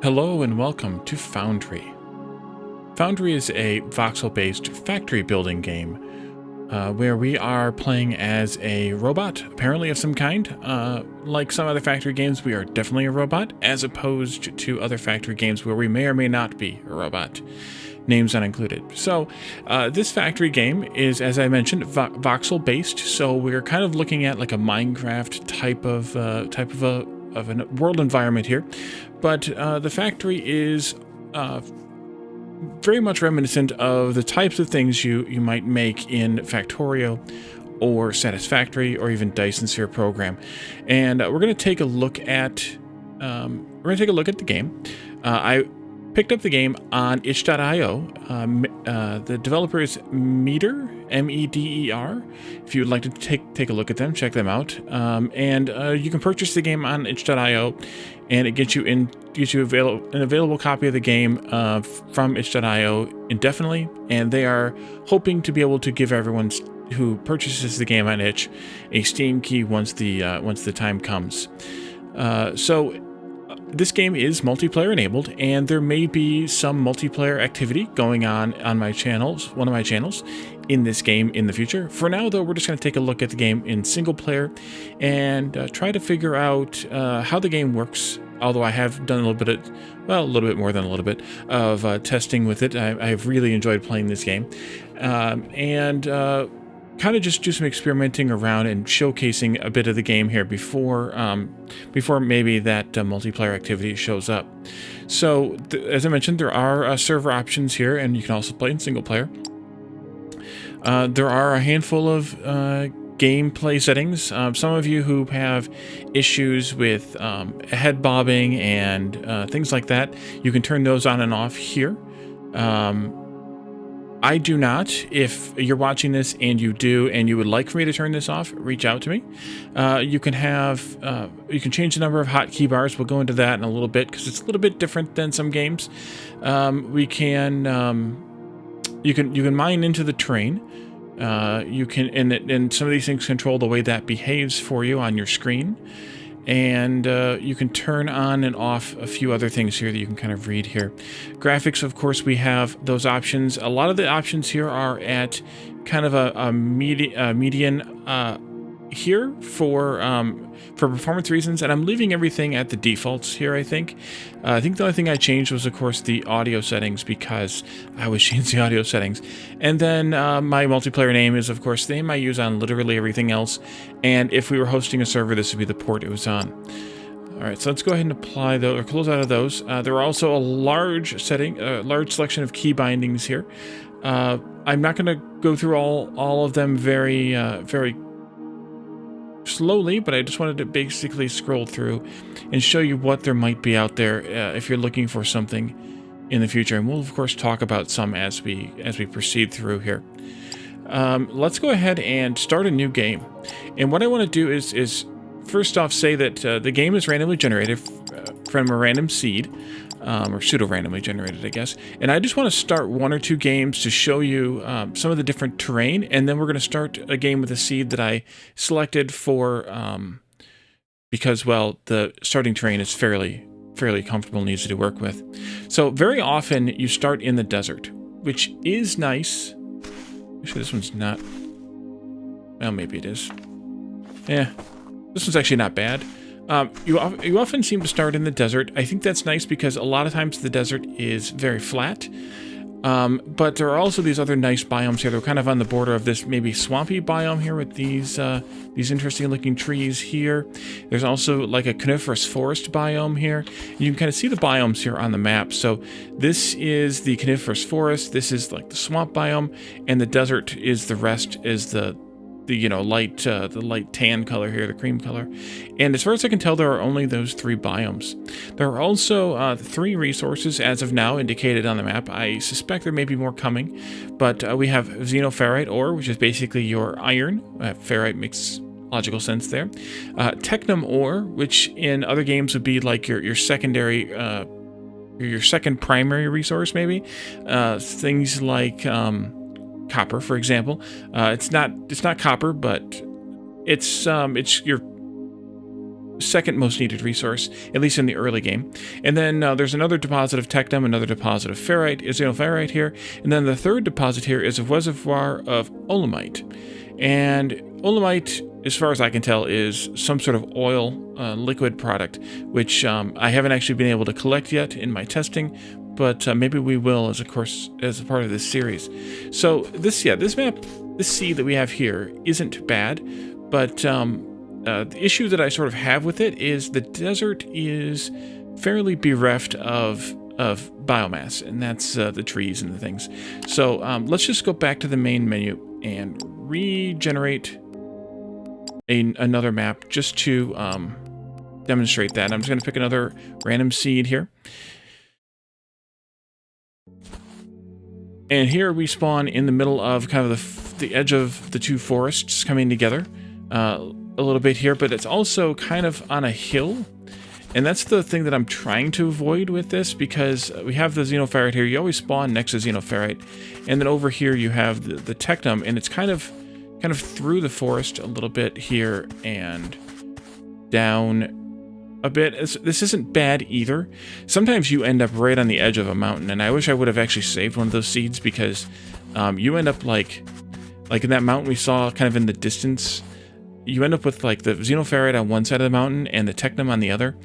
Hello and welcome to Foundry. Foundry is a voxel-based factory building game where we are playing as a robot, apparently of some kind. Like some other factory games, we are definitely a robot, as opposed to other factory games where we may or may not be a robot. Names not included. So this factory game is, as I mentioned, voxel-based. So we're kind of looking at like a Minecraft type of a world environment here, but the factory is very much reminiscent of the types of things you might make in Factorio or Satisfactory or even Dyson Sphere Program. And we're going to take a look at the game. I picked up the game on itch.io. The developer is Meter, M-E-D-E-R. If you would like to take a look at them, check them out. And you can purchase the game on itch.io, and it gets you an available copy of the game from itch.io indefinitely. And they are hoping to be able to give everyone who purchases the game on itch a Steam key once the time comes. So this game is multiplayer enabled, and there may be some multiplayer activity going on my channels, one of my channels, in this game in the future. For now, though, we're just going to take a look at the game in single player and try to figure out how the game works. Although I have done a little bit more than a little bit of testing with it. I've really enjoyed playing this game, and kind of just do some experimenting around and showcasing a bit of the game here before maybe that multiplayer activity shows up. So as I mentioned, there are server options here, and you can also play in single player. There are a handful of gameplay settings. Some of you who have issues with head bobbing and things like that, you can turn those on and off here. I do not. If you're watching this and you do, and you would like for me to turn this off, reach out to me. You can change the number of hotkey bars. We'll go into that in a little bit because it's a little bit different than some games. You can mine into the terrain. You can, and some of these things control the way that behaves for you on your screen. And you can turn on and off a few other things here that you can kind of read here. Graphics, of course, we have those options. A lot of the options here are at kind of a median here for performance reasons, and I'm leaving everything at the defaults here. I think the only thing I changed was, of course, the audio settings, because I always change the audio settings. And then my multiplayer name is, of course, the name I use on literally everything else. And if we were hosting a server, this would be the port it was on. All right, so let's go ahead and apply those, or close out of those. There are also a large selection of key bindings here. I'm not going to go through all of them very slowly, but I just wanted to basically scroll through and show you what there might be out there if you're looking for something in the future. And we'll of course talk about some as we proceed through here. Let's go ahead and start a new game. And what I want to do is first off say that the game is randomly generated from a random seed, or pseudo-randomly generated, I guess. And I just want to start one or two games to show you some of the different terrain, and then we're going to start a game with a seed that I selected for, because, well, the starting terrain is fairly comfortable and easy to work with. So very often you start in the desert, which is nice. Actually, this one's not. Well, maybe it is. Yeah, this one's actually not bad. You often seem to start in the desert. I think that's nice because a lot of times the desert is very flat. But there are also these other nice biomes here. They're kind of on the border of this maybe swampy biome here with these interesting looking trees here. There's also like a coniferous forest biome here. You can kind of see the biomes here on the map. So this is the coniferous forest. This is like the swamp biome, and the desert is the rest, is the light tan color here, the cream color. And as far as I can tell, there are only those three biomes. There are also 3 resources as of now indicated on the map. I suspect there may be more coming, but we have xenoferrite ore, which is basically your iron. Ferrite makes logical sense there. Technum ore, which in other games would be like your secondary, your second primary resource, maybe. Things like copper, for example. It's not copper, but it's your second most needed resource, at least in the early game. And then there's another deposit of technum, another deposit of ferrite, xenoferrite here, and then the third deposit here is a reservoir of olemite. And olemite, as far as I can tell, is some sort of oil liquid product, which I haven't actually been able to collect yet in my testing, but maybe we will as a part of this series. So this map, this seed that we have here isn't bad, but the issue that I sort of have with it is the desert is fairly bereft of biomass, and that's the trees and the things. So let's just go back to the main menu and regenerate another map just to demonstrate that. I'm just going to pick another random seed here. And here we spawn in the middle of kind of the edge of the two forests coming together a little bit here, but it's also kind of on a hill. And that's the thing that I'm trying to avoid with this, because we have the xenoferrite here. You always spawn next to xenoferrite. And then over here you have the technum, and it's kind of through the forest a little bit here and down a bit. This isn't bad either. Sometimes you end up right on the edge of a mountain, and I wish I would have actually saved one of those seeds, because you end up like in that mountain we saw kind of in the distance. You end up with like the xenoferrite on one side of the mountain and the technum on the other,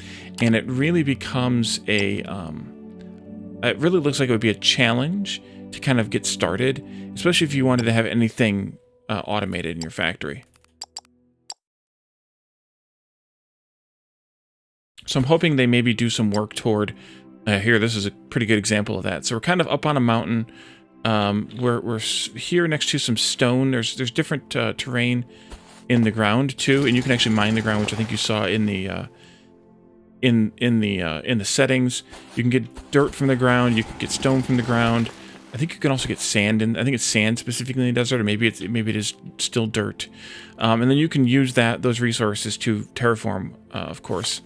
and it really becomes it really looks like it would be a challenge to kind of get started, especially if you wanted to have anything automated in your factory. So I'm hoping they maybe do some work toward here. This is a pretty good example of that. So we're kind of up on a mountain. We're here next to some stone. There's different terrain in the ground too, and you can actually mine the ground, which I think you saw in the settings. You can get dirt from the ground. You can get stone from the ground. I think you can also get sand, and I think it's sand specifically in the desert, or maybe it is still dirt. And then you can use those resources to terraform, of course.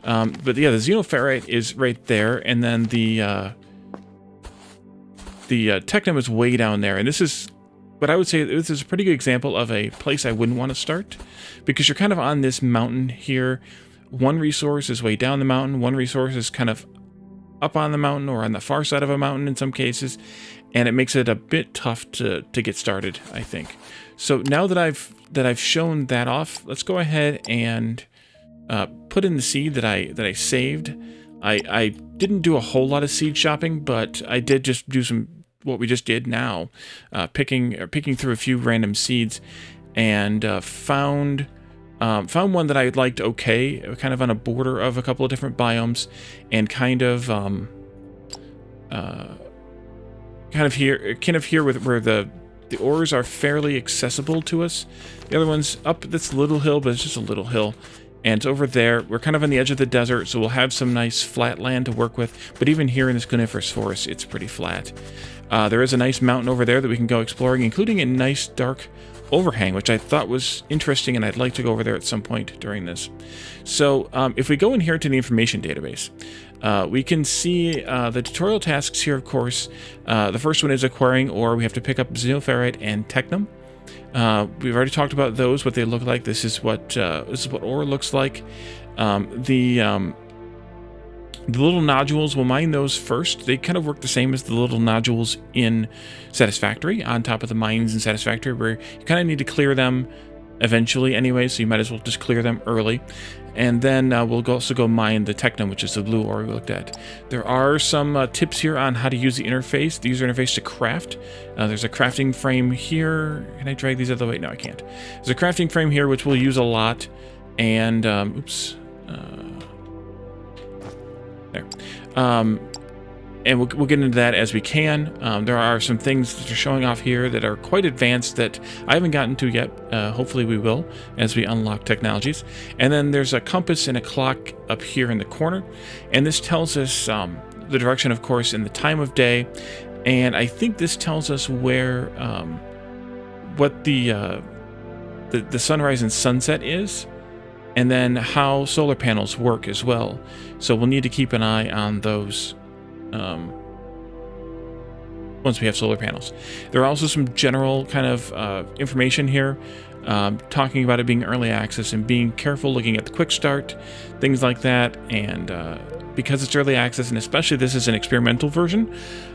But yeah, the xenoferrite is right there, and then the technum is way down there. And this is what I would say, this is a pretty good example of a place I wouldn't want to start, because you're kind of on this mountain here. One resource is way down the mountain, one resource is kind of up on the mountain or on the far side of a mountain in some cases, and it makes it a bit tough to get started, I think. So now that I've shown that off, let's go ahead and put in the seed that I saved. I didn't do a whole lot of seed shopping, but I did just do what we just did now, picking through a few random seeds, and found one that I liked okay, kind of on a border of a couple of different biomes, and kind of here with where the ores are fairly accessible to us. The other one's up this little hill, but it's just a little hill. And it's over there. We're kind of on the edge of the desert, so we'll have some nice flat land to work with. But even here in this coniferous forest, it's pretty flat. There is a nice mountain over there that we can go exploring, including a nice dark overhang, which I thought was interesting, and I'd like to go over there at some point during this. So if we go in here to the information database, we can see the tutorial tasks here, of course. The first one is acquiring ore. We have to pick up xenoferrite and technum. We've already talked about those, what they look like. This is what ore looks like. The little nodules, we'll mine those first. They kind of work the same as the little nodules in Satisfactory, on top of the mines in Satisfactory, where you kind of need to clear them eventually anyway, so you might as well just clear them early. And then we'll also go mine the technum, which is the blue ore we looked at. There are some tips here on how to use the interface, the user interface to craft. There's a crafting frame here. Can I drag these out of the way? No, I can't. There's a crafting frame here, which we'll use a lot. And, oops. There. And we'll get into that as we can. There are some things that are showing off here that are quite advanced that I haven't gotten to yet. Hopefully we will as we unlock technologies. And then there's a compass and a clock up here in the corner. And this tells us the direction, of course, in the time of day. And I think this tells us where, what the sunrise and sunset is, and then how solar panels work as well. So we'll need to keep an eye on those once we have solar panels. There are also some general kind of information here talking about it being early access and being careful looking at the quick start, things like that. And because it's early access, and especially this is an experimental version,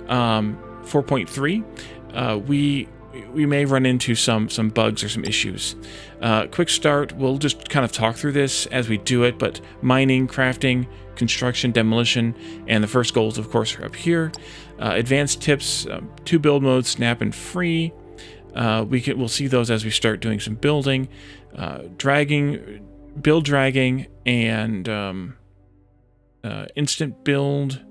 4.3, we may run into some bugs or some issues. Quick start, we'll just kind of talk through this as we do it, but mining, crafting, construction, demolition, and the first goals, of course, are up here. Advanced tips, 2 build modes, snap and free. We'll see those as we start doing some building, build dragging, and instant build.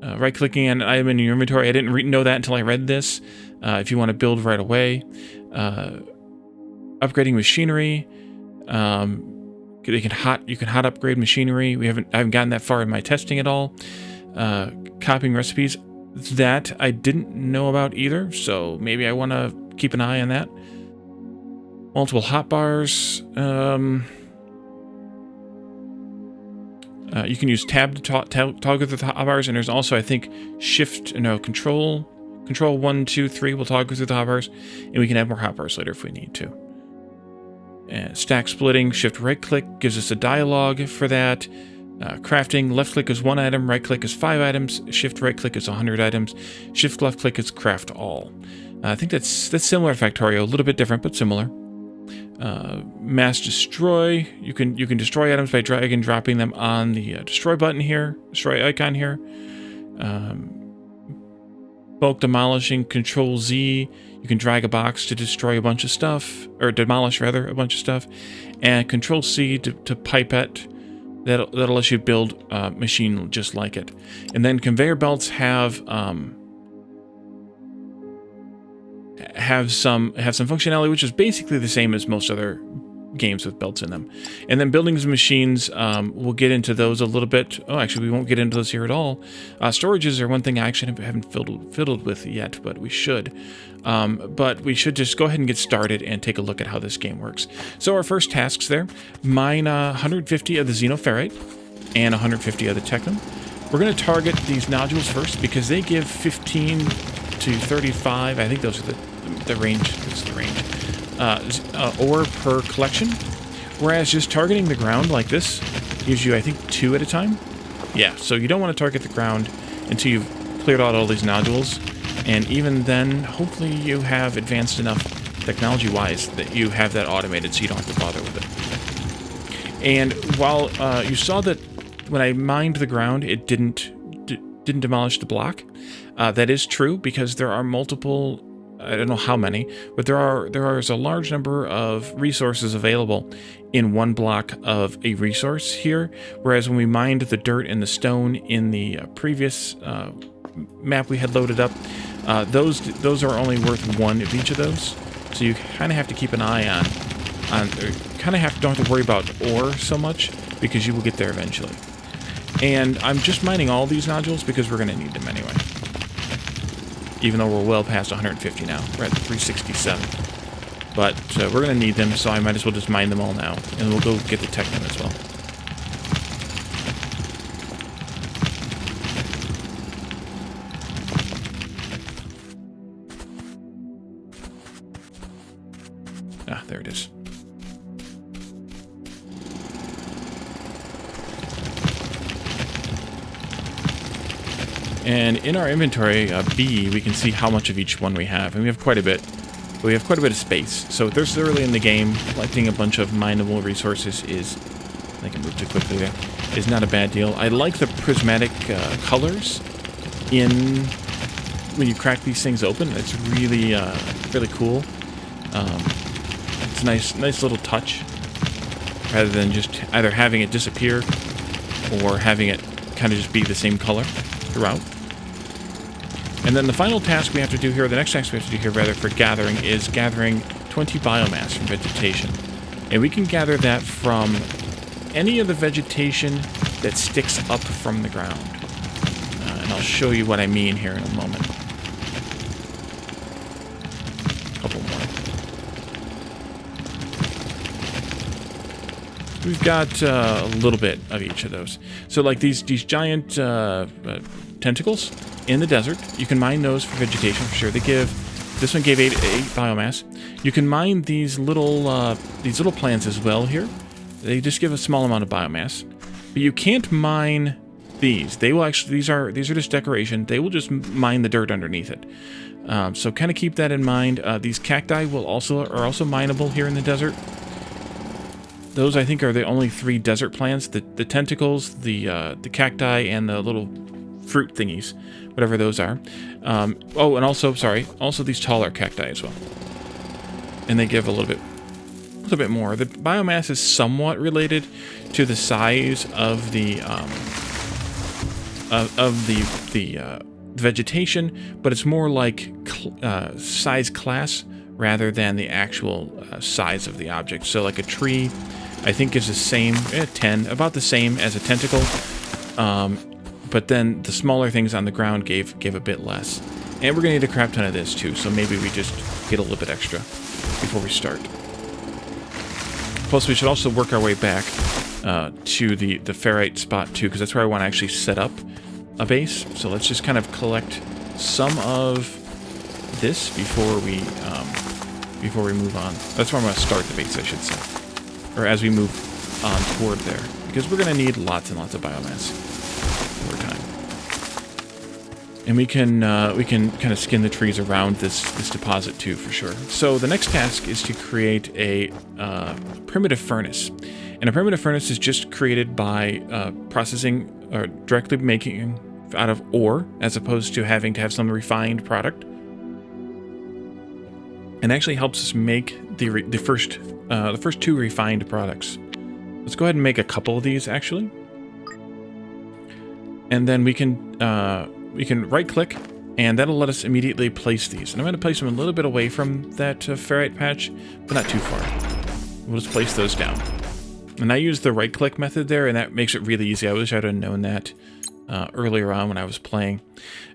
Right-clicking on an item in your inventory. I didn't know that until I read this. If you want to build right away, upgrading machinery. You can hot upgrade machinery. I haven't gotten that far in my testing at all. Copying recipes, that I didn't know about either. So maybe I want to keep an eye on that. Multiple hotbars. You can use tab to toggle through the hotbars, and there's also, I think, control 1, 2, 3 will toggle through the hotbars, and we can add more hotbars later if we need to. And stack splitting, shift right click gives us a dialog for that. Crafting, left click is 1 item, right click is 5 items, shift right click is 100 items, shift left click is craft all. I think that's similar to Factorio, a little bit different but similar. Mass destroy, you can destroy items by drag and dropping them on the destroy button here, destroy icon here. Bulk demolishing, control Z, you can drag a box to destroy a bunch of stuff, or demolish rather a bunch of stuff, and control C to pipette. That'll let you build a machine just like it. And then conveyor belts have some functionality which is basically the same as most other games with belts in them. And then buildings and machines, we'll get into those a little bit. Oh, actually, we won't get into those here at all. Storages are one thing I actually haven't fiddled with yet, but we should. But we should just go ahead and get started and take a look at how this game works. So our first tasks there, mine 150 of the xenoferrite and 150 of the technum. We're going to target these nodules first because they give 15 to 35. I think those are the range. That's the range. Ore per collection, whereas just targeting the ground like this gives you, I think, 2 at a time. Yeah, so you don't want to target the ground until you've cleared out all these nodules, and even then, hopefully you have advanced enough technology-wise that you have that automated so you don't have to bother with it. And while you saw that when I mined the ground, it didn't demolish the block, that is true because there are multiple. I don't know how many, but there is a large number of resources available in one block of a resource here, whereas when we mined the dirt and the stone in the previous map we had loaded up, those are only worth 1 of each of those. So you kind of have to keep an eye on don't have to worry about ore so much because you will get there eventually. And I'm just mining all these nodules because we're going to need them anyway. Even though we're well past 150 now. We're at 367. But we're going to need them, so I might as well just mine them all now. And we'll go get the technum as well. Ah, there it is. And in our inventory, B, we can see how much of each one we have. And we have quite a bit. We have quite a bit of space. So this early in the game, collecting a bunch of mineable resources is, I can move too quickly there, is not a bad deal. I like the prismatic colors when you crack these things open. It's really, really cool. It's a nice little touch, rather than just either having it disappear or having it kind of just be the same color throughout. And then the final task we have to do here, the next task we have to do here rather for gathering, is gathering 20 biomass from vegetation. And we can gather that from any of the vegetation that sticks up from the ground. And I'll show you what I mean here in a moment. A couple more. we've got a little bit of each of those. So like these giant tentacles in the desert, you can mine those for vegetation for sure. They give, this one gave 8 biomass. You can mine these little plants as well here. They just give a small amount of biomass, but you can't mine these. They will actually, these are just decoration. They will just mine the dirt underneath it. So kind of keep that in mind. These cacti are also mineable here in the desert. Those, I think, are the only 3 desert plants: the tentacles, the cacti, and the little fruit thingies, whatever those are. Oh, and also these taller cacti as well. And they give a little bit more. The biomass is somewhat related to the size of the vegetation, but it's more like size class rather than the actual size of the object. So like a tree, I think gives the same 10, about the same as a tentacle, but then the smaller things on the ground gave a bit less. And we're gonna need a crap ton of this too, so maybe we just get a little bit extra before we start. Plus we should also work our way back to the ferrite spot too, because that's where I want to actually set up a base. So let's just kind of collect some of this before we move on. That's where I'm going to start the base, I should say, or as we move on toward there, because we're going to need lots and lots of biomass over time. And we can kind of skin the trees around this deposit too, for sure. So the next task is to create a primitive furnace. And a primitive furnace is just created by processing or directly making out of ore, as opposed to having to have some refined product. And actually helps us make the first 2 refined products. Let's go ahead and make a couple of these actually, and then we can right click, and that'll let us immediately place these. And I'm going to place them a little bit away from that ferrite patch, but not too far. We'll just place those down. And I use the right click method there, and that makes it really easy. I wish I'd have known that earlier on when I was playing.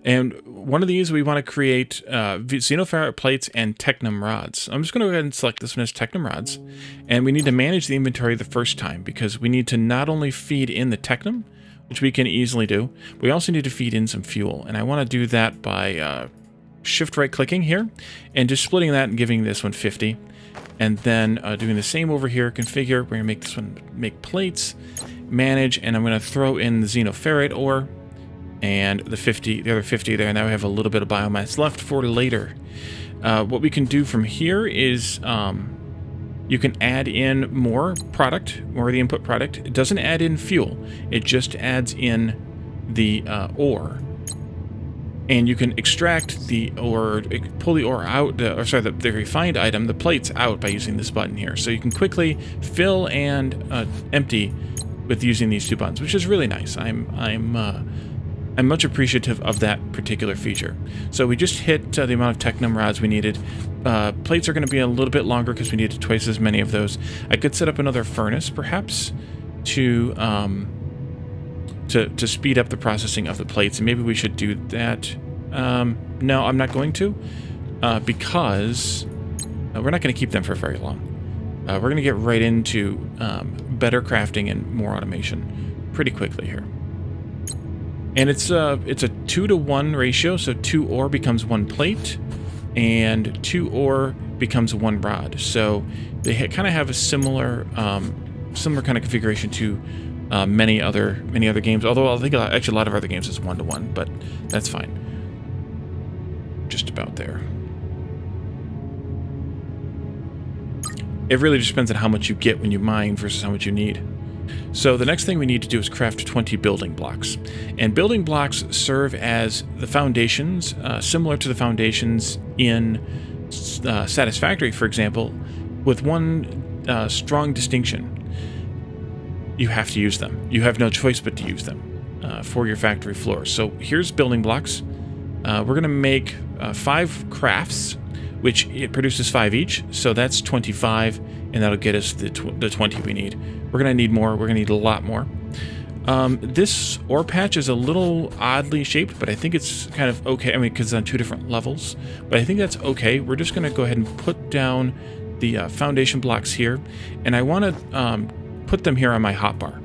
And one of these, we want to create xenoferrite plates and technum rods. I'm just going to go ahead and select this one as technum rods. And we need to manage the inventory the first time, because we need to not only feed in the technum, which we can easily do, we also need to feed in some fuel. And I want to do that by shift right clicking here and just splitting that and giving this one 50. And then doing the same over here, configure. We're going to make this one, make plates, manage, and I'm going to throw in the xenoferrite ore and the other 50 there. And now we have a little bit of biomass left for later. What we can do from here is you can add in more product, more of the input product. It doesn't add in fuel. It just adds in the ore. And you can extract the ore, pull the ore out, the refined item, the plates out by using this button here. So you can quickly fill and empty with using these 2 buttons, which is really nice. I'm much appreciative of that particular feature. So we just hit the amount of technum rods we needed. Plates are going to be a little bit longer because we needed twice as many of those. I could set up another furnace, perhaps, to speed up the processing of the plates, and maybe we should do that. No, I'm not going to, because we're not going to keep them for very long. We're going to get right into better crafting and more automation pretty quickly here. And it's a 2-to-1 ratio, so 2 ore becomes 1 plate, and 2 ore becomes 1 rod. So they kind of have a similar kind of configuration to many other games. Although I think actually a lot of other games is 1-to-1, but that's fine. Just about there. It really just depends on how much you get when you mine versus how much you need. So the next thing we need to do is craft 20 building blocks. And building blocks serve as the foundations, similar to the foundations in Satisfactory, for example, with one strong distinction. You have to use them. You have no choice but to use them for your factory floor. So here's building blocks. We're going to make 5 crafts, which it produces 5 each. So that's 25, and that'll get us the 20 we need. We're going to need more. We're going to need a lot more. This ore patch is a little oddly shaped, but I think it's kind of okay. I mean, because it's on 2 different levels, but I think that's okay. We're just going to go ahead and put down the foundation blocks here, and I want to put them here on my hotbar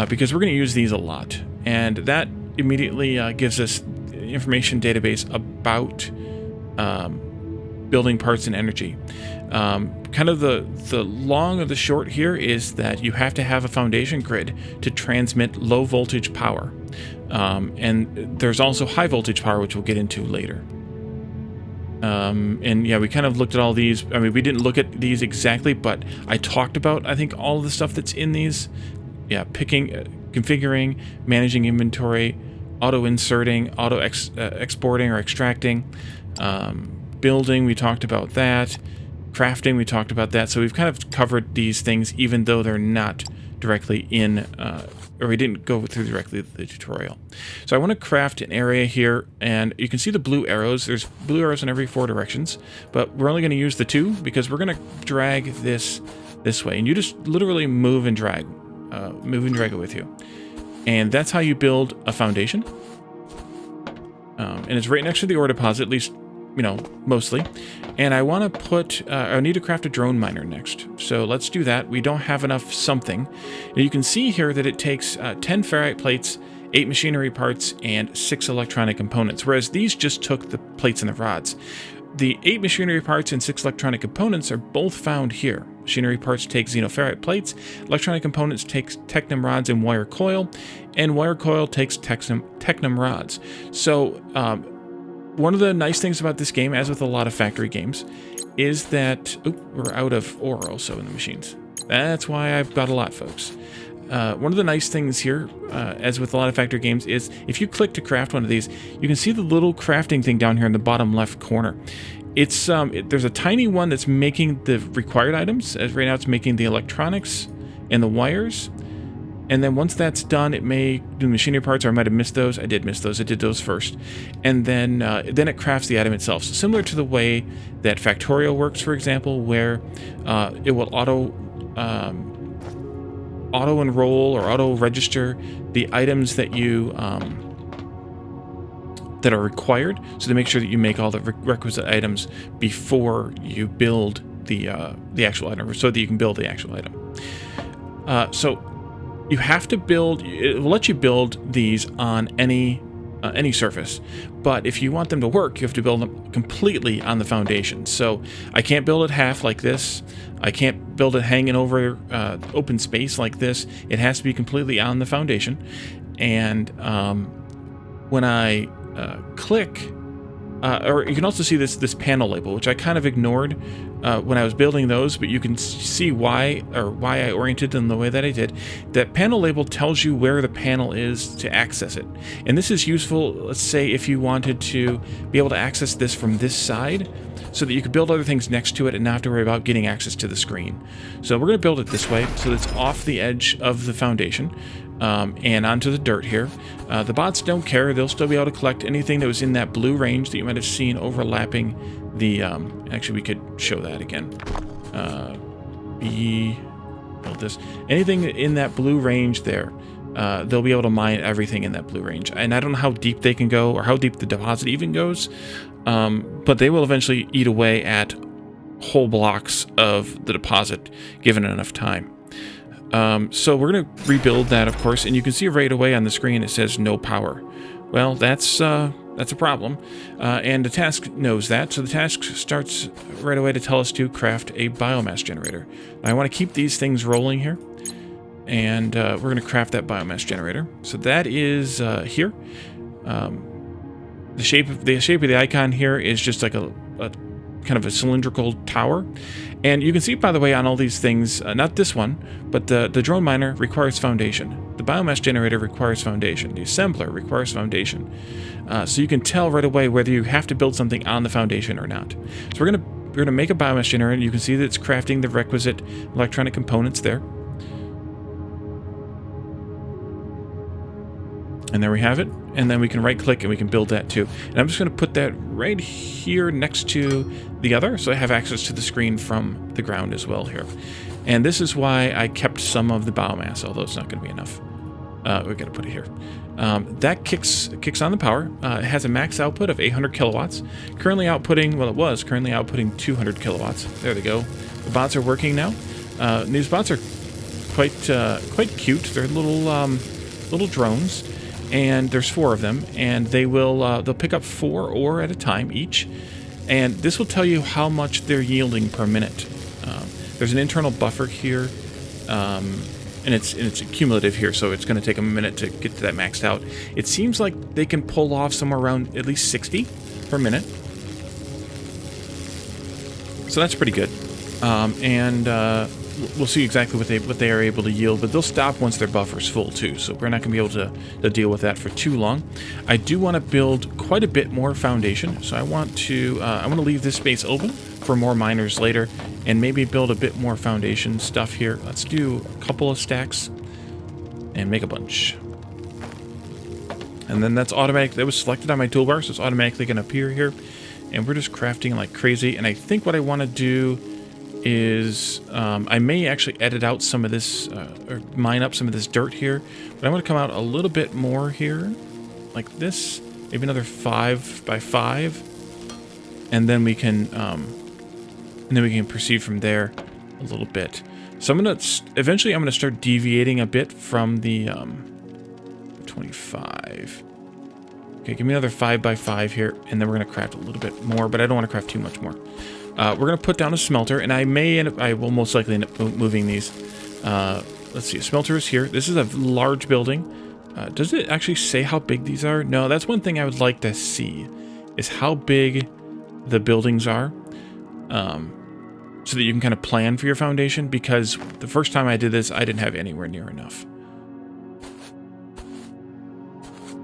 because we're going to use these a lot. And that immediately gives us information database about building parts and energy. Kind of the long of the short here is that you have to have a foundation grid to transmit low voltage power. And there's also high voltage power, which we'll get into later. And yeah, we kind of looked at all these. I mean, we didn't look at these exactly, but I talked about, I think, all of the stuff that's in these. Yeah, picking, configuring, managing inventory, auto-inserting, auto-exporting or extracting, building, we talked about that. Crafting, we talked about that. So we've kind of covered these things, even though they're not directly in, or we didn't go through directly the tutorial. So I want to craft an area here, and you can see the blue arrows. There's blue arrows in every 4 directions, but we're only going to use the 2 because we're going to drag this way, and you just literally move and drag it with you. And that's how you build a foundation. And it's right next to the ore deposit, at least, you know, mostly. And I want to put, I need to craft a drone miner next. So let's do that. We don't have enough something. And you can see here that it takes 10 ferrite plates, 8 machinery parts, and 6 electronic components, whereas these just took the plates and the rods. The 8 machinery parts and 6 electronic components are both found here. Machinery parts take xenoferrite plates, electronic components takes technum rods and wire coil, and wire coil takes technum rods. So, one of the nice things about this game, as with a lot of factory games, is that we're out of ore also in the machines. That's why I've got a lot, folks. One of the nice things here, as with a lot of factory games, is if you click to craft one of these, you can see the little crafting thing down here in the bottom left corner. It's there's a tiny one that's making the required items. As right now, it's making the electronics and the wires. And then once that's done, it may do machinery parts, or I might have missed those. I did miss those. I did those first. And then it crafts the item itself. So similar to the way that Factorial works, for example, where it will auto enroll or auto register the items that you that are required, so to make sure that you make all the requisite items before you build the actual item, so that you can build the actual item. So you have to build, it will let you build these on any surface, but if you want them to work, you have to build them completely on the foundation. So I can't build it half like this. I can't build it hanging over open space like this. It has to be completely on the foundation. And when I click, or you can also see this panel label, which I kind of ignored when I was building those, but you can see why I oriented them the way that I did. That panel label tells you where the panel is to access it. And this is useful, let's say, if you wanted to be able to access this from this side, so that you could build other things next to it and not have to worry about getting access to the screen. So we're going to build it this way, so it's off the edge of the foundation. And onto the dirt here. The bots don't care. They'll still be able to collect anything that was in that blue range that you might have seen overlapping the... actually, we could show that again. Build this. Anything in that blue range there, they'll be able to mine everything in that blue range. And I don't know how deep they can go, or how deep the deposit even goes, but they will eventually eat away at whole blocks of the deposit, given enough time. So we're going to rebuild that, of course, and you can see right away on the screen it says no power. Well, that's a problem, and the task knows that, so the task starts right away to tell us to craft a biomass generator. I want to keep these things rolling here, and we're going to craft that biomass generator. So that is here. The shape of the icon here is just like a kind of a cylindrical tower. And you can see, by the way, on all these things, not this one, but the drone miner requires foundation. The biomass generator requires foundation. The assembler requires foundation. So you can tell right away whether you have to build something on the foundation or not. So we're gonna make a biomass generator, and you can see that it's crafting the requisite electronic components there. And there we have it. And then we can right click and we can build that too. And I'm just going to put that right here next to the other, so I have access to the screen from the ground as well here. And this is why I kept some of the biomass, although it's not going to be enough. We're going to put it here. That kicks on the power. It has a max output of 800 kilowatts. Currently outputting, well, it was currently outputting 200 kilowatts. There they go. The bots are working now. These bots are quite cute. They're little drones, and there's 4 of them, and they'll pick up 4 ore at a time each, and this will tell you how much they're yielding per minute. There's an internal buffer here, and it's cumulative here, so it's going to take a minute to get to that maxed out. It seems like they can pull off somewhere around at least 60 per minute, so that's pretty good. We'll see exactly what they are able to yield, but they'll stop once their buffer's full too, so we're not going to be able to deal with that for too long. I do want to build quite a bit more foundation, so I want to leave this space open for more miners later, and maybe build a bit more foundation stuff here. Let's do a couple of stacks and make a bunch. And then that's automatic. That was selected on my toolbar, so it's automatically going to appear here. And we're just crafting like crazy. And I think what I want to do is I may actually edit out some of this, or mine up some of this dirt here. But I'm going to come out a little bit more here, like this. Maybe another 5 by 5, and then we can proceed from there a little bit. So eventually I'm gonna start deviating a bit from the 25. Okay, give me another 5 by 5 here, and then we're gonna craft a little bit more, but I don't want to craft too much more. We're gonna put down a smelter, and I will most likely end up moving these. Let's see, a smelter is here. This is a large building. Does it actually say how big these are? No, that's one thing I would like to see, is how big the buildings are, so that you can kind of plan for your foundation, because the first time I did this, I didn't have anywhere near enough.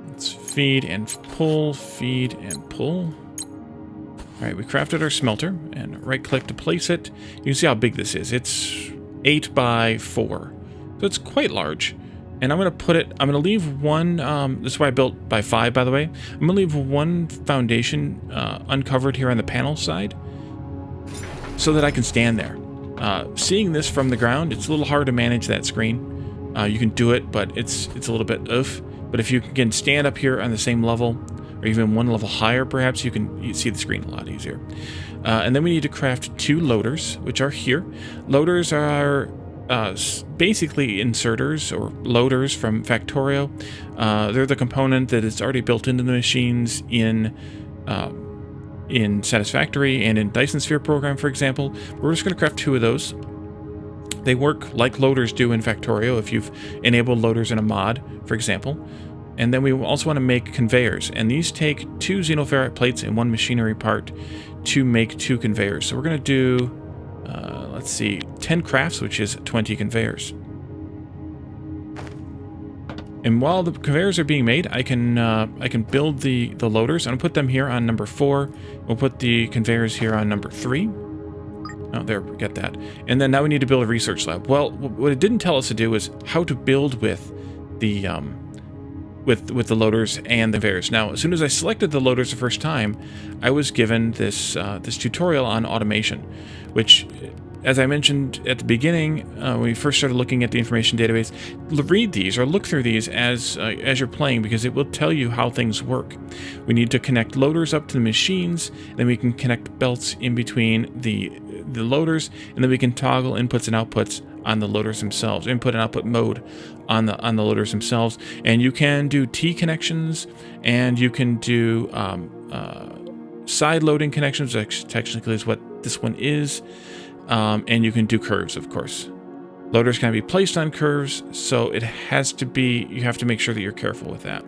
Let's feed and pull, feed and pull. All right, we crafted our smelter, and right-click to place it. You can see how big this is. It's 8 by 4, so it's quite large. And I'm going to leave one, this is why I built by 5, by the way. I'm going to leave one foundation uncovered here on the panel side, so that I can stand there. Seeing this from the ground, it's a little hard to manage that screen. You can do it, but it's a little bit oof. But if you can stand up here on the same level, or even one level higher, perhaps, you see the screen a lot easier. And then we need to craft 2 loaders, which are here. Loaders are basically inserters or loaders from Factorio. They're the component that is already built into the machines in Satisfactory and in Dyson Sphere program, for example. We're just going to craft 2 of those. They work like loaders do in Factorio if you've enabled loaders in a mod, for example. And then we also want to make conveyors, and these take 2 xenoferrite plates and 1 machinery part to make 2 conveyors. So we're going to do let's see, 10 crafts, which is 20 conveyors. And while the conveyors are being made, I can build the loaders. I'm gonna put them here on number 4. We'll put the conveyors here on number 3. Oh, there, we get that. And then now we need to build a research lab. Well, what it didn't tell us to do is how to build with the loaders and the conveyors. Now, as soon as I selected the loaders the first time, I was given this this tutorial on automation, which, as I mentioned at the beginning, when we first started looking at the information database, read these or look through these as you're playing, because it will tell you how things work. We need to connect loaders up to the machines, then we can connect belts in between the loaders, and then we can toggle inputs and outputs on the loaders themselves, input and output mode on the loaders themselves. And you can do T connections, and you can do side loading connections, which technically is what this one is. And you can do curves, of course. Loaders can be placed on curves, so it has to be, you have to make sure that you're careful with that.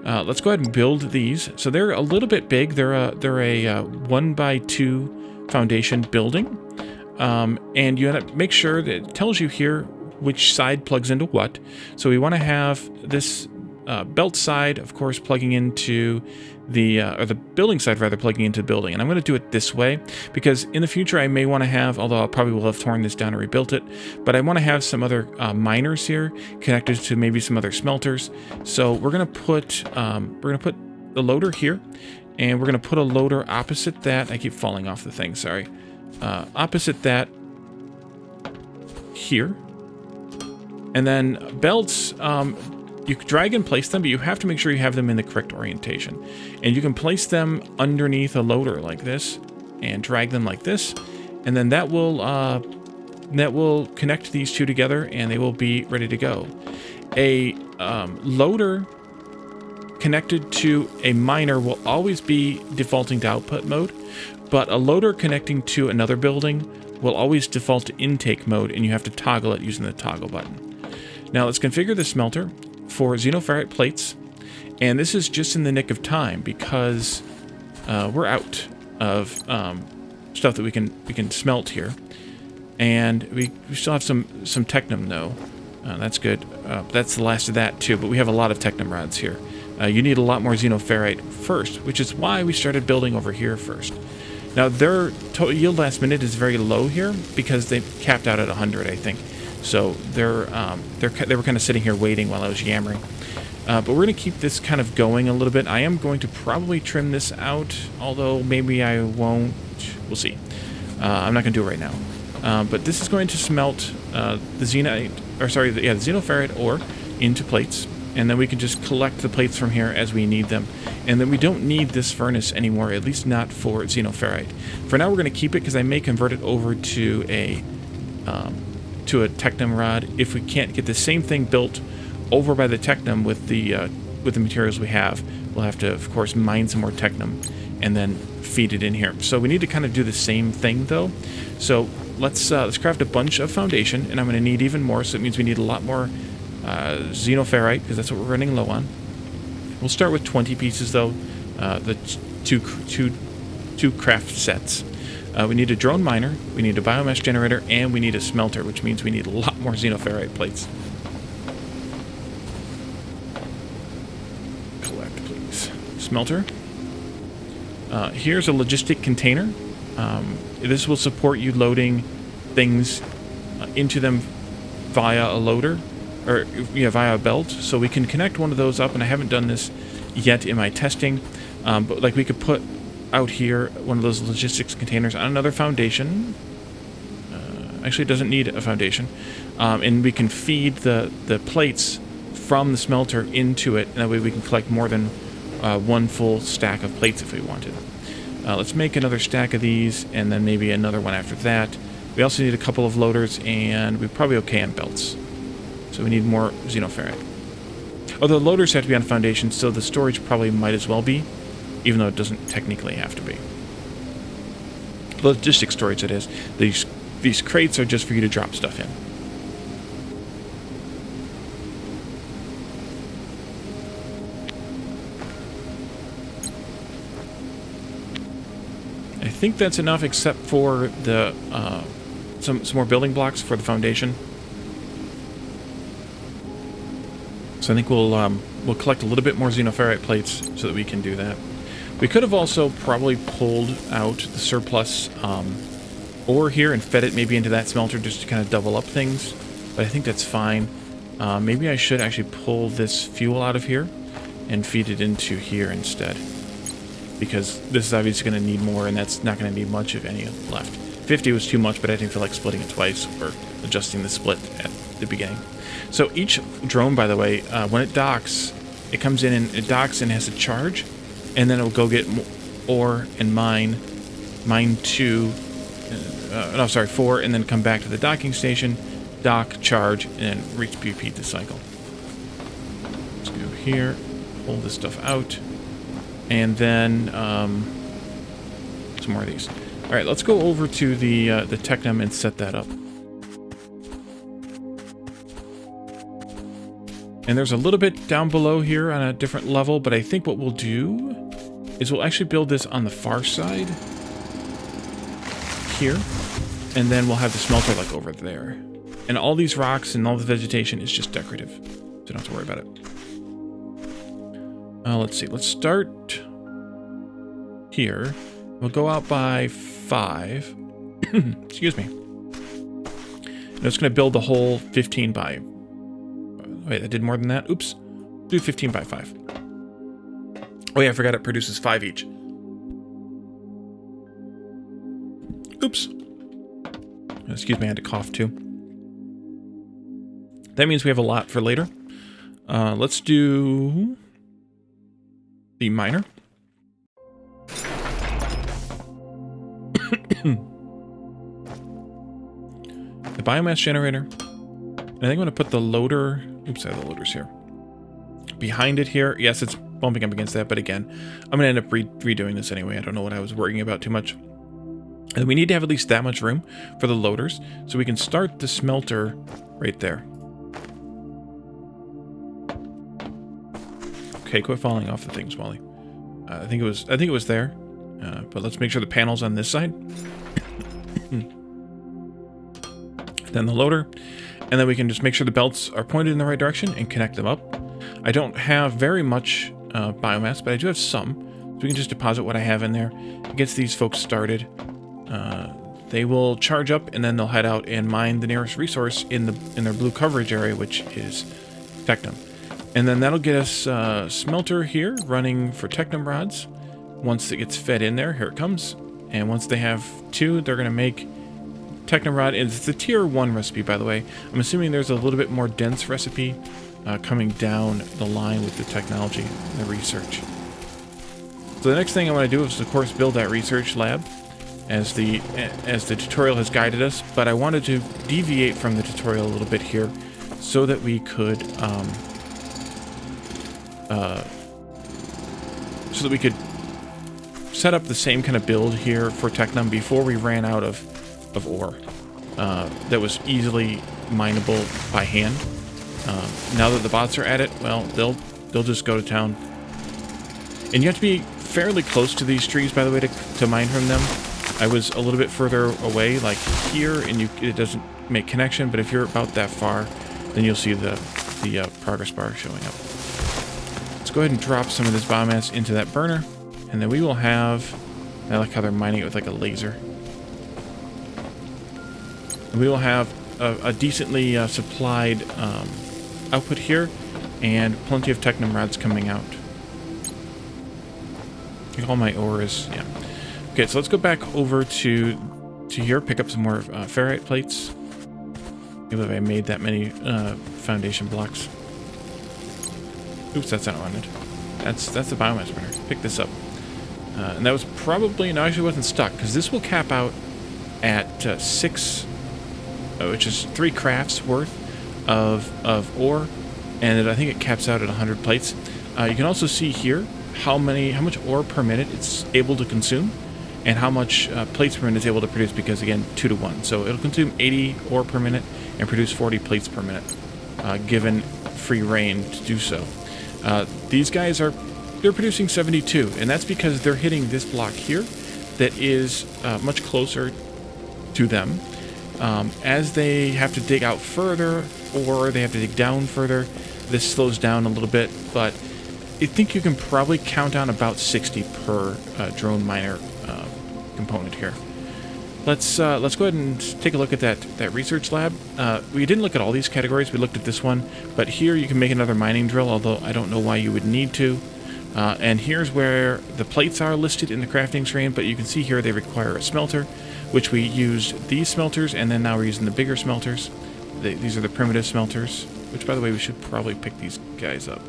Let's go ahead and build these. So they're a little bit big. They're a 1 by 2 foundation building. And you have to make sure that it tells you here which side plugs into what. So we want to have this belt side, of course, plugging into or the building side rather, plugging into the building. And I'm going to do it this way because in the future I may want to have, although I probably will have torn this down and rebuilt it, but I want to have some other miners here connected to maybe some other smelters. So we're going to put the loader here, and we're going to put a loader opposite that. I keep falling off the thing, sorry. Opposite that here. And then belts, you can drag and place them, but you have to make sure you have them in the correct orientation. And you can place them underneath a loader like this and drag them like this. And then that will that will connect these two together, and they will be ready to go. A loader connected to a miner will always be defaulting to output mode, but a loader connecting to another building will always default to intake mode, and you have to toggle it using the toggle button. Now let's configure the smelter for xenoferrite plates, and this is just in the nick of time because we're out of stuff that we can smelt here, and we still have some technum though. That's good. That's the last of that too, but we have a lot of technum rods here. You need a lot more xenoferrite first, which is why we started building over here first. Now their total yield last minute is very low here because they capped out at 100, I think. So they were kind of sitting here waiting while I was yammering. But we're going to keep this kind of going a little bit. I am going to probably trim this out, although maybe I won't. We'll see. I'm not going to do it right now. But this is going to smelt the xenoferrite ore into plates, and then we can just collect the plates from here as we need them. And then we don't need this furnace anymore, at least not for xenoferrite. For now, we're going to keep it because I may convert it over to a technum rod if we can't get the same thing built over by the technum with the materials we have. We'll have to, of course, mine some more technum and then feed it in here. So we need to kind of do the same thing though. So let's craft a bunch of foundation, and I'm going to need even more. So it means we need a lot more xenoferrite because that's what we're running low on. We'll start with 20 pieces though, the two craft sets. We need a drone miner, we need a biomass generator, and we need a smelter, which means we need a lot more xenoferrite plates. Collect, please. Smelter. Here's a logistic container. This will support you loading things into them via a loader, or via a belt. So we can connect one of those up, and I haven't done this yet in my testing, but like we could put out here one of those logistics containers on another foundation. Actually, it doesn't need a foundation, and we can feed the plates from the smelter into it, and that way we can collect more than one full stack of plates if we wanted. Let's make another stack of these, and then maybe another one after that. We also need a couple of loaders, and we're probably okay on belts. So we need more xenoferrite. Although loaders have to be on foundation, so the storage probably might as well be, even though it doesn't technically have to be. Logistic storage, that is. These crates are just for you to drop stuff in. I think that's enough, except for the some more building blocks for the foundation. So I think we'll collect a little bit more xenoferrite plates so that we can do that. We could have also probably pulled out the surplus ore here and fed it maybe into that smelter just to kind of double up things, but I think that's fine. Maybe I should actually pull this fuel out of here and feed it into here instead, because this is obviously going to need more, and that's not going to need much, if any, left. 50 was too much, but I didn't feel like splitting it twice or adjusting the split at the beginning. So each drone, by the way, when it docks, it comes in and it docks and has a charge, and then it'll go get ore and mine 4, and then come back to the docking station, dock, charge, and then repeat the cycle. Let's go here, pull this stuff out, and then some more of these. All right, let's go over to the technum and set that up. And there's a little bit down below here on a different level, but I think what we'll do is we'll actually build this on the far side here, and then we'll have the smelter like over there. And all these rocks and all the vegetation is just decorative, so you don't have to worry about it. Let's see, let's start here. We'll go out by 5. Excuse me. And it's going to build the whole 15 by... Wait, that did more than that? Oops. Do 15 by 5. Oh yeah, I forgot it produces 5 each. Oops. Excuse me, I had to cough too. That means we have a lot for later. Let's do the miner. The biomass generator. And I think I'm going to put the loader... Oops, I have the loaders here. Behind it here. Yes, it's bumping up against that, but again, I'm going to end up redoing this anyway. I don't know what I was worrying about too much. And we need to have at least that much room for the loaders, so we can start the smelter right there. Okay, quit falling off the things, Wally. I think it was there, but let's make sure the panel's on this side. Then the loader, and then we can just make sure the belts are pointed in the right direction and connect them up. I don't have very much biomass, but I do have some, so we can just deposit what I have in there. It gets these folks started. They will charge up, and then they'll head out and mine the nearest resource in their blue coverage area, which is Technum. And then that'll get us smelter here running for Technum rods. Once it gets fed in there, here it comes. And once they have 2, they're going to make Technum rod. It's the tier 1 recipe, by the way. I'm assuming there's a little bit more dense recipe coming down the line with the technology and the research. So the next thing I want to do is, of course, build that research lab, as the tutorial has guided us. But I wanted to deviate from the tutorial a little bit here, so that we could set up the same kind of build here for Technum before we ran out of ore that was easily mineable by hand. Now that the bots are at it, well, they'll just go to town. And you have to be fairly close to these trees, by the way, to mine from them. I was a little bit further away, like here, and it doesn't make connection, but if you're about that far, then you'll see the progress bar showing up. Let's go ahead and drop some of this biomass into that burner, and then we will have... I like how they're mining it with like a laser. And we will have a decently supplied output here, and plenty of Technum rods coming out. I think all my ore is... yeah. Okay, so let's go back over to here, pick up some more ferrite plates. I believe I made that many foundation blocks. Oops, that's not what I wanted. That's the biomass burner. Pick this up. And that was probably... no, actually it wasn't stuck, because this will cap out at 6, which is 3 crafts worth of ore, and I think it caps out at 100 plates. You can also see here how much ore per minute it's able to consume, and how much plates per minute it's able to produce, because again, 2 to 1. So it'll consume 80 ore per minute and produce 40 plates per minute, given free reign to do so. These guys they're producing 72, and that's because they're hitting this block here that is much closer to them. As they have to dig out further, or they have to dig down further, this slows down a little bit, but I think you can probably count on about 60 per drone miner component here. Let's go ahead and take a look at that research lab. We didn't look at all these categories, we looked at this one, but here you can make another mining drill, although I don't know why you would need to. And here's where the plates are listed in the crafting screen, but you can see here they require a smelter, which we used these smelters, and then now we're using the bigger smelters. These are the primitive smelters, which, by the way, we should probably pick these guys up.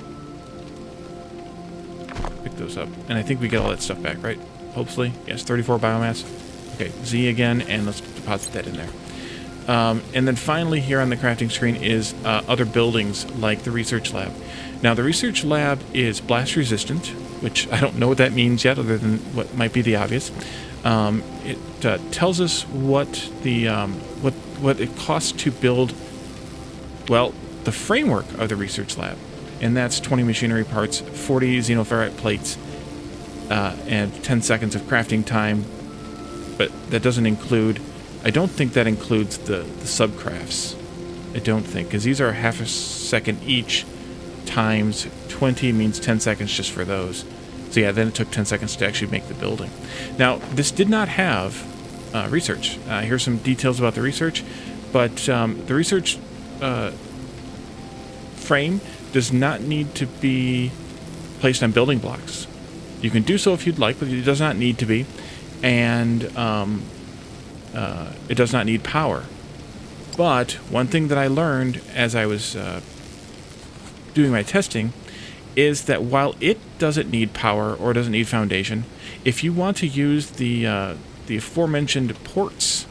Pick those up. And I think we get all that stuff back, right? Hopefully. Yes, 34 biomass. Okay, Z again, and let's deposit that in there. And then finally here on the crafting screen is other buildings like the research lab. Now, the research lab is blast resistant, which I don't know what that means yet, other than what might be the obvious. It tells us what it costs to build, well, the framework of the research lab, and that's 20 machinery parts, 40 xenoferrite plates, and 10 seconds of crafting time. But that doesn't include... I don't think that includes the subcrafts. I don't think, because these are half a second each, times 20 means 10 seconds just for those. So yeah, then it took 10 seconds to actually make the building. Now, this did not have research. Here's some details about the research, but the research frame does not need to be placed on building blocks. You can do so if you'd like, but it does not need to be. And it does not need power. But one thing that I learned as I was doing my testing is that while it doesn't need power or doesn't need foundation, if you want to use the aforementioned ports,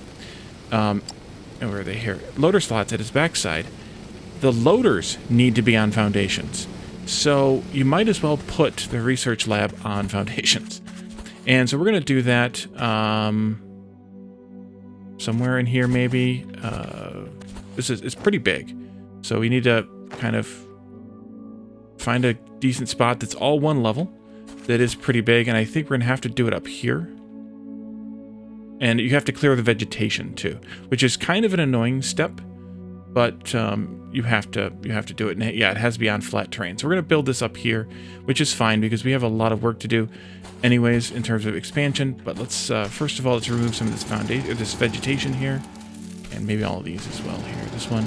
and where are they here? Loader slots at his backside. The loaders need to be on foundations. So you might as well put the research lab on foundations. And so we're going to do that somewhere in here maybe. It's pretty big. So we need to kind of find a decent spot that's all one level. That is pretty big. And I think we're going to have to do it up here. And you have to clear the vegetation too, which is kind of an annoying step. But you have to do it. And yeah, it has to be on flat terrain. So we're going to build this up here, which is fine because we have a lot of work to do anyways in terms of expansion. But let's first of all, let's remove some of this this vegetation here. And maybe all of these as well here. This one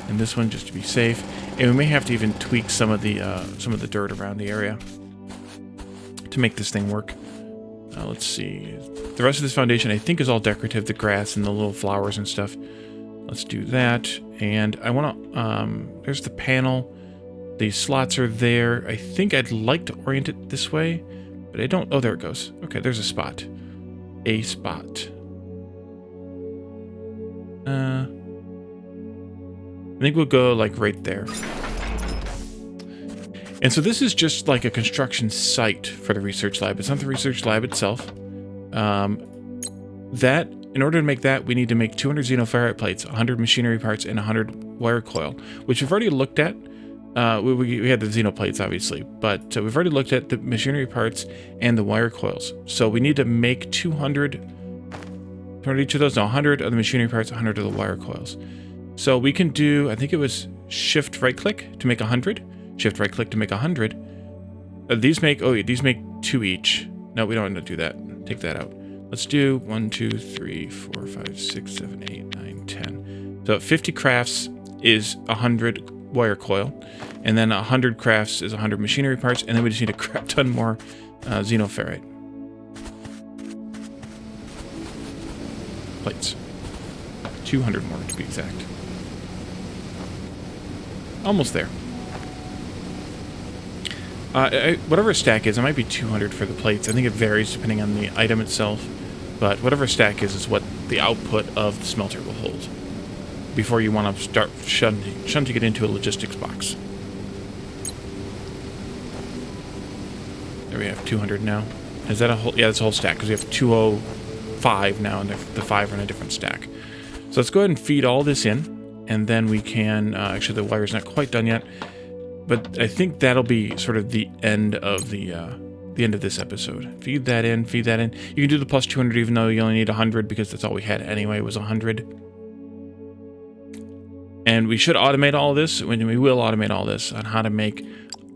and this one just to be safe. And we may have to even tweak some of the dirt around the area to make this thing work. Let's see. The rest of this foundation I think is all decorative, the grass and the little flowers and stuff. Let's do that. And I want to, there's the panel. The slots are there. I think I'd like to orient it this way, but I don't. Oh, there it goes. Okay, there's a spot. A spot. I think we'll go like right there. And so this is just like a construction site for the research lab. It's not the research lab itself. In order to make that, we need to make 200 xenoferrite plates, 100 machinery parts, and 100 wire coil, which we've already looked at. We had the xenoplates, obviously, but we've already looked at the machinery parts and the wire coils. So we need to make 200 each of those. No, 100 of the machinery parts, 100 of the wire coils. So we can do, I think it was shift right click to make 100, shift right click to make 100. These make 2 each. No, we don't want to do that. Take that out. Let's do 1, 2, 3, 4, 5, 6, 7, 8, 9, 10. So 50 crafts is 100 wire coil, and then 100 crafts is 100 machinery parts, and then we just need a crap ton more xenoferrite plates. 200 more to be exact. Almost there. Whatever stack is, it might be 200 for the plates. I think it varies depending on the item itself. But whatever stack is what the output of the smelter will hold before you want to start shunting it into a logistics box. There we have 200 now. Is that a whole? Yeah, that's a whole stack because we have 205 now, and the 5 are in a different stack. So let's go ahead and feed all this in, and then we can. Actually, the wire's not quite done yet, but I think that'll be sort of the end of the end of this episode. Feed that in, feed that in. You can do the plus 200 even though you only need 100 because that's all we had anyway was 100. And we should automate all this. We will automate all this on how to make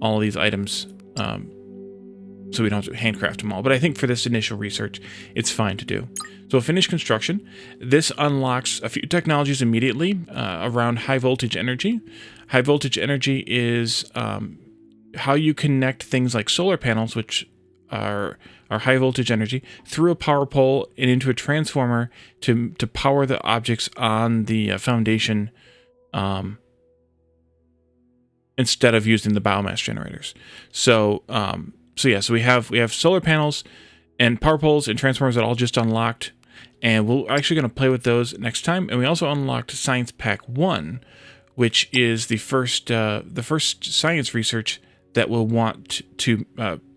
all of these items so we don't have to handcraft them all. But I think for this initial research, it's fine to do. So we'll finish construction. This unlocks a few technologies immediately around high voltage energy. High voltage energy is how you connect things like solar panels, which are high voltage energy, through a power pole and into a transformer to power the objects on the foundation instead of using the biomass generators. So we have solar panels and power poles and transformers that all just unlocked, and we're actually going to play with those next time. And we also unlocked Science Pack 1, which is the first science research that we'll want to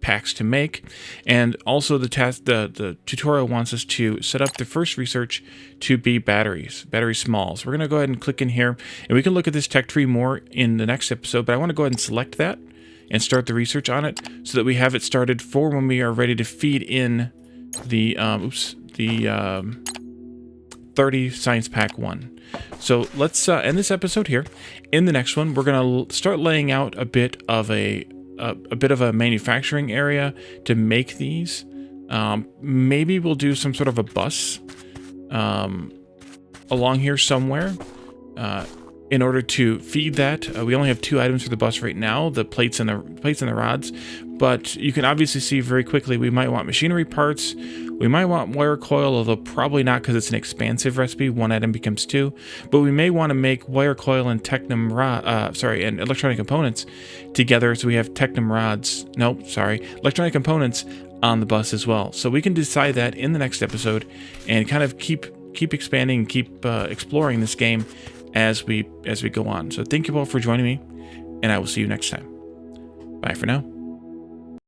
packs to make. And also the tutorial wants us to set up the first research to be battery smalls. We're going to go ahead and click in here, and we can look at this tech tree more in the next episode, but I want to go ahead and select that and start the research on it so that we have it started for when we are ready to feed in the 30 Science Pack 1. So let's end this episode here. In the next one, we're going to start laying out a bit of a manufacturing area to make these. Maybe we'll do some sort of a bus along here somewhere in order to feed that. We only have 2 items for the bus right now, the plates and the rods. But you can obviously see very quickly we might want machinery parts. We might want wire coil, although probably not because it's an expansive recipe. 1 item becomes 2. But we may want to make wire coil and and electronic components together. So we have electronic components on the bus as well. So we can decide that in the next episode and kind of keep keep expanding, keep exploring this game as we go on. So thank you all for joining me, and I will see you next time. Bye for now.